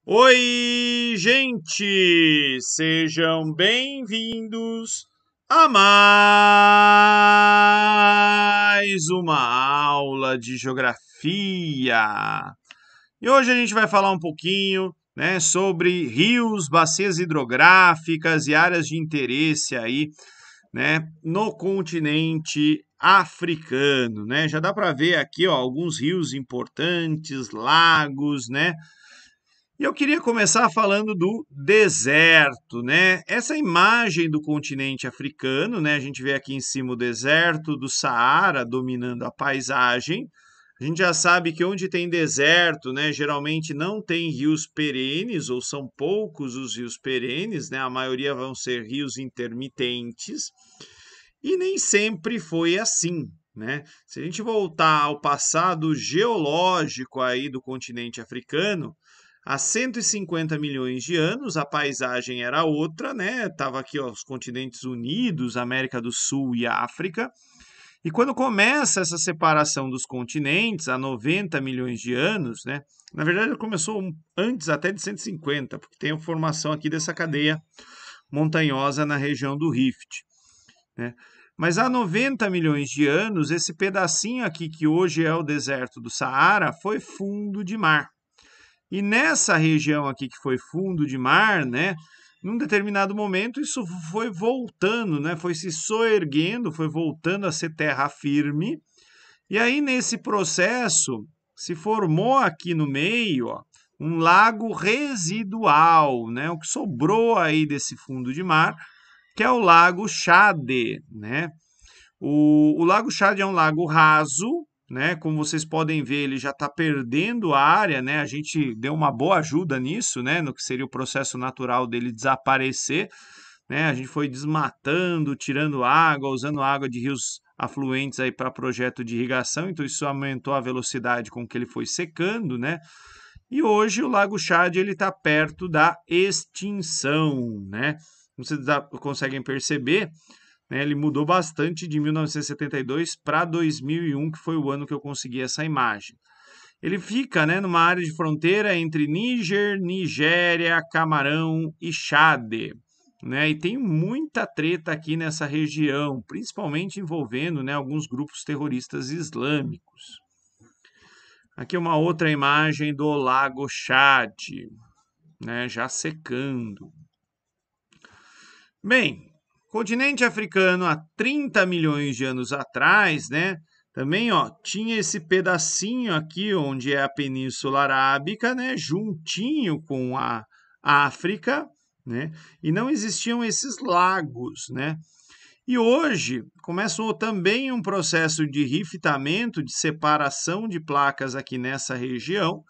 Oi, gente! Sejam bem-vindos a mais uma aula de geografia. E hoje a gente vai falar um pouquinho, né, sobre rios, bacias hidrográficas e áreas de interesse aí, né, no continente africano, né? Já dá para ver aqui, ó, alguns rios importantes, lagos, né? E eu queria começar falando do deserto, né? Essa imagem do continente africano, né? A gente vê aqui em cima o deserto do Saara dominando a paisagem. A gente já sabe que onde tem deserto, né, geralmente não tem rios perenes, ou são poucos os rios perenes, né? A maioria vão ser rios intermitentes. E nem sempre foi assim, né? Se a gente voltar ao passado geológico aí do continente africano, há 150 milhões de anos a paisagem era outra, né? Tava aqui ó, os continentes unidos, América do Sul e África. E quando começa essa separação dos continentes, há 90 milhões de anos, né? Na verdade, começou antes até de 150, porque tem a formação aqui dessa cadeia montanhosa na região do Rift, né? Mas há 90 milhões de anos, esse pedacinho aqui que hoje é o deserto do Saara foi fundo de mar. E nessa região aqui que foi fundo de mar, né, num determinado momento isso foi voltando, né, foi se soerguendo, foi voltando a ser terra firme. E aí nesse processo se formou aqui no meio, ó, um lago residual, né, o que sobrou aí desse fundo de mar, que é o Lago Chade, né? O Lago Chade é um lago raso, né? Como vocês podem ver, ele já está perdendo a área, né? A gente deu uma boa ajuda nisso, né? No que seria o processo natural dele desaparecer, né? A gente foi desmatando, tirando água, usando água de rios afluentes aí para projeto de irrigação, então isso aumentou a velocidade com que ele foi secando, né? E hoje o Lago Chade ele está perto da extinção, né? Vocês conseguem perceber, né, ele mudou bastante de 1972 para 2001, que foi o ano que eu consegui essa imagem. Ele fica, né, numa área de fronteira entre Níger, Nigéria, Camarão e Chade, né? E tem muita treta aqui nessa região, principalmente envolvendo, né, alguns grupos terroristas islâmicos. Aqui uma outra imagem do Lago Chade, né, já secando. Bem, continente africano há 30 milhões de anos atrás, né? Também, ó, tinha esse pedacinho aqui onde é a Península Arábica, né, juntinho com a África, né? E não existiam esses lagos, né? E hoje começou também um processo de riftamento, de separação de placas aqui nessa região.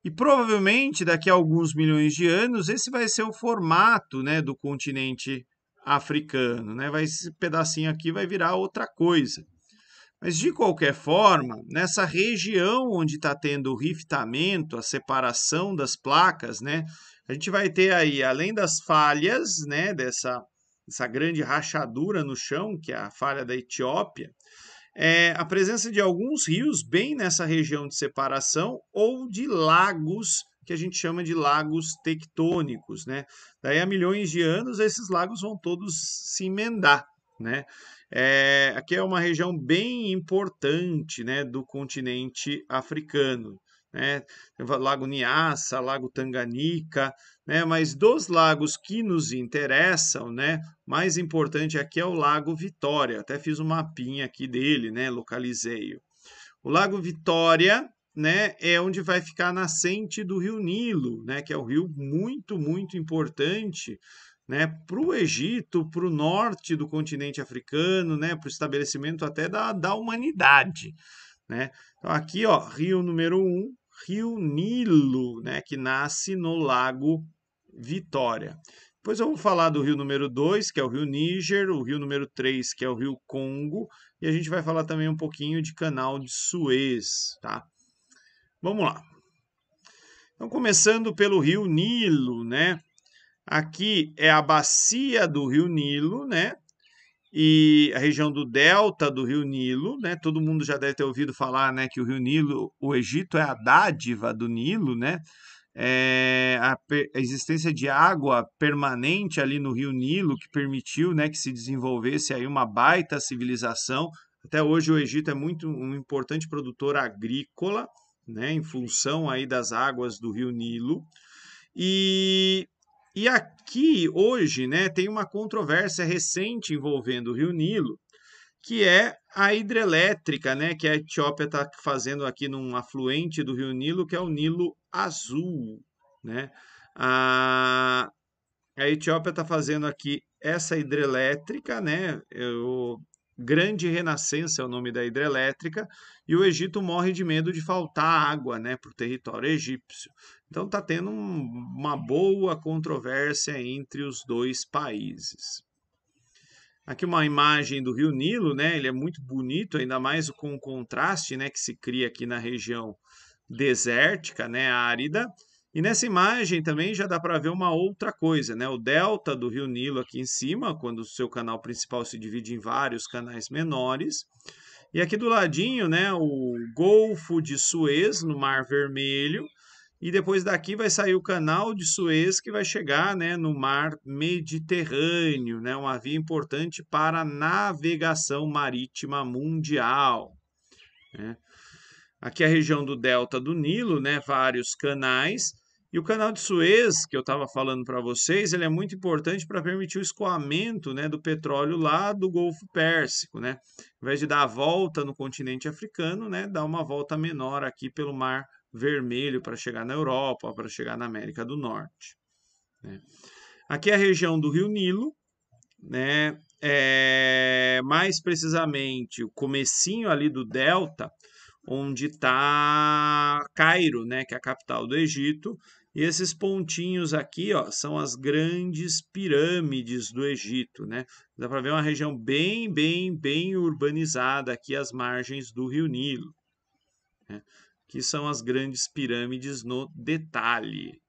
E provavelmente daqui a alguns milhões de anos esse vai ser o formato, né, do continente africano, né? Esse pedacinho aqui vai virar outra coisa. Mas de qualquer forma, nessa região onde está tendo o riftamento, a separação das placas, né, a gente vai ter aí, além das falhas, né, dessa grande rachadura no chão, que é a falha da Etiópia, a presença de alguns rios bem nessa região de separação ou de lagos que a gente chama de lagos tectônicos, né? Daí a milhões de anos esses lagos vão todos se emendar, né? Aqui é uma região bem importante, né, do continente africano, né? Lago Nyassa, Lago Tanganica, né? Mas dos lagos que nos interessam, né, mais importante aqui é o Lago Vitória. Até fiz um mapinha aqui dele, né? Localizei-o. O Lago Vitória, né, é onde vai ficar a nascente do Rio Nilo, né? Que é um rio muito, muito importante, né? Para o Egito, para o norte do continente africano, né? Para o estabelecimento até da humanidade, né? Então aqui, ó, rio número 1, Rio Nilo, né? Que nasce no Lago Vitória. Depois eu vou falar do rio número 2, que é o rio Níger, o rio número 3, que é o rio Congo, e a gente vai falar também um pouquinho de canal de Suez, tá? Vamos lá. Então, começando pelo rio Nilo, né? Aqui é a bacia do rio Nilo, né? E a região do delta do rio Nilo, né? Todo mundo já deve ter ouvido falar, né, que o rio Nilo, o Egito é a dádiva do Nilo, né? a existência de água permanente ali no Rio Nilo, que permitiu, né, que se desenvolvesse aí uma baita civilização. Até hoje o Egito é muito um importante produtor agrícola, né, em função aí das águas do Rio Nilo. E, e aqui hoje, né, tem uma controvérsia recente envolvendo o Rio Nilo, que é a hidrelétrica, né, que a Etiópia está fazendo aqui num afluente do Rio Nilo, que é o Nilo Azul, né? A, a Etiópia está fazendo aqui essa hidrelétrica, né? O Grande Renascença é o nome da hidrelétrica, e o Egito morre de medo de faltar água, né, para o território egípcio. Então está tendo uma boa controvérsia entre os dois países. Aqui uma imagem do Rio Nilo, né? Ele é muito bonito, ainda mais com o contraste, né, que se cria aqui na região desértica, né, árida. E nessa imagem também já dá para ver uma outra coisa, né? O delta do Rio Nilo aqui em cima, quando o seu canal principal se divide em vários canais menores. E aqui do ladinho, né, o Golfo de Suez, no Mar Vermelho, e depois daqui vai sair o canal de Suez, que vai chegar, né, no mar Mediterrâneo, né, uma via importante para a navegação marítima mundial, né. Aqui é a região do delta do Nilo, né, vários canais, e o canal de Suez, que eu estava falando para vocês, ele é muito importante para permitir o escoamento, né, do petróleo lá do Golfo Pérsico, né. Ao invés de dar a volta no continente africano, né, dá uma volta menor aqui pelo mar Vermelho para chegar na Europa, para chegar na América do Norte, né? Aqui é a região do Rio Nilo, né? Mais precisamente o comecinho ali do delta, onde está Cairo, né? Que é a capital do Egito. E esses pontinhos aqui, ó, são as grandes pirâmides do Egito, né? Dá para ver uma região bem urbanizada aqui às margens do Rio Nilo, né? Que são as grandes pirâmides no detalhe.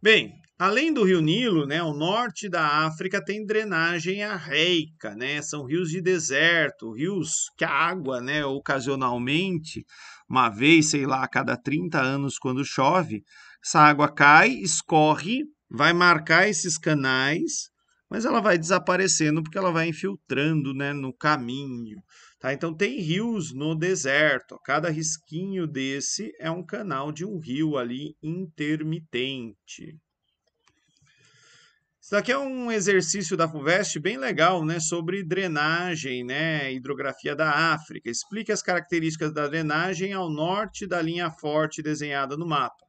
Bem, além do Rio Nilo, né, o norte da África tem drenagem arreica, né? São rios de deserto, rios que a água, né, ocasionalmente, uma vez, sei lá, a cada 30 anos quando chove, essa água cai, escorre, vai marcar esses canais, mas ela vai desaparecendo porque ela vai infiltrando, né, no caminho. Tá? Então tem rios no deserto. Cada risquinho desse é um canal de um rio ali intermitente. Isso daqui é um exercício da FUVEST bem legal, né, sobre drenagem, né, hidrografia da África. Explique as características da drenagem ao norte da linha forte desenhada no mapa.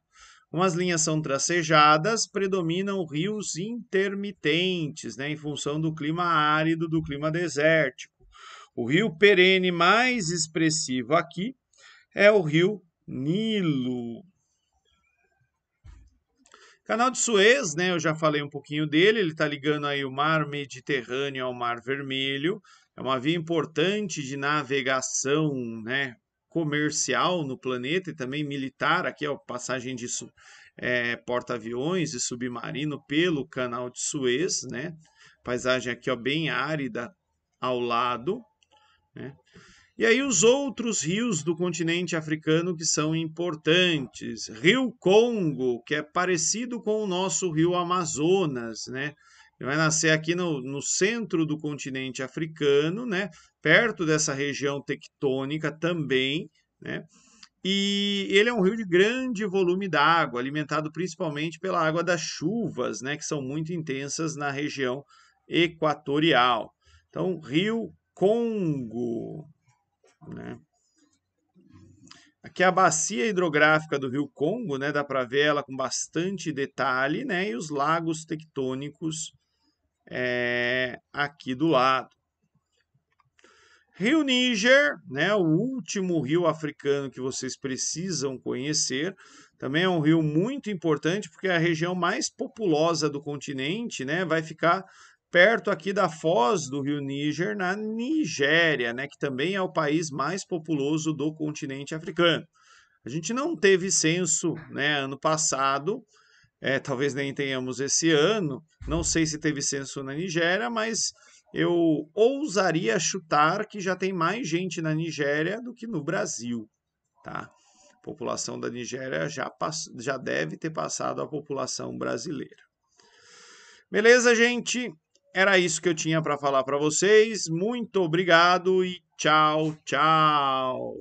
Como as linhas são tracejadas, predominam rios intermitentes, né, em função do clima árido, do clima desértico. O rio perene mais expressivo aqui é o rio Nilo. Canal de Suez, né? Eu já falei um pouquinho dele. Ele está ligando aí o Mar Mediterrâneo ao Mar Vermelho. É uma via importante de navegação, né, comercial no planeta e também militar. Aqui é a passagem de porta-aviões e submarino pelo Canal de Suez, né? Paisagem aqui ó, bem árida ao lado, né? E aí os outros rios do continente africano que são importantes. Rio Congo, que é parecido com o nosso rio Amazonas, né? Ele vai nascer aqui no centro do continente africano, né? Perto dessa região tectônica também, né? E ele é um rio de grande volume d'água, alimentado principalmente pela água das chuvas, né? Que são muito intensas na região equatorial. Então, Rio Congo, né? Aqui é a bacia hidrográfica do Rio Congo, né? Dá para ver ela com bastante detalhe, né? E os lagos tectônicos aqui do lado. Rio Níger, né? O último rio africano que vocês precisam conhecer. Também é um rio muito importante porque é a região mais populosa do continente, né? Vai ficar perto aqui da foz do rio Níger, na Nigéria, né, que também é o país mais populoso do continente africano. A gente não teve censo, né, ano passado, talvez nem tenhamos esse ano, não sei se teve censo na Nigéria, mas eu ousaria chutar que já tem mais gente na Nigéria do que no Brasil, tá? população da Nigéria já deve ter passado a população brasileira. Beleza, gente? Era isso que eu tinha para falar para vocês. Muito obrigado e tchau, tchau.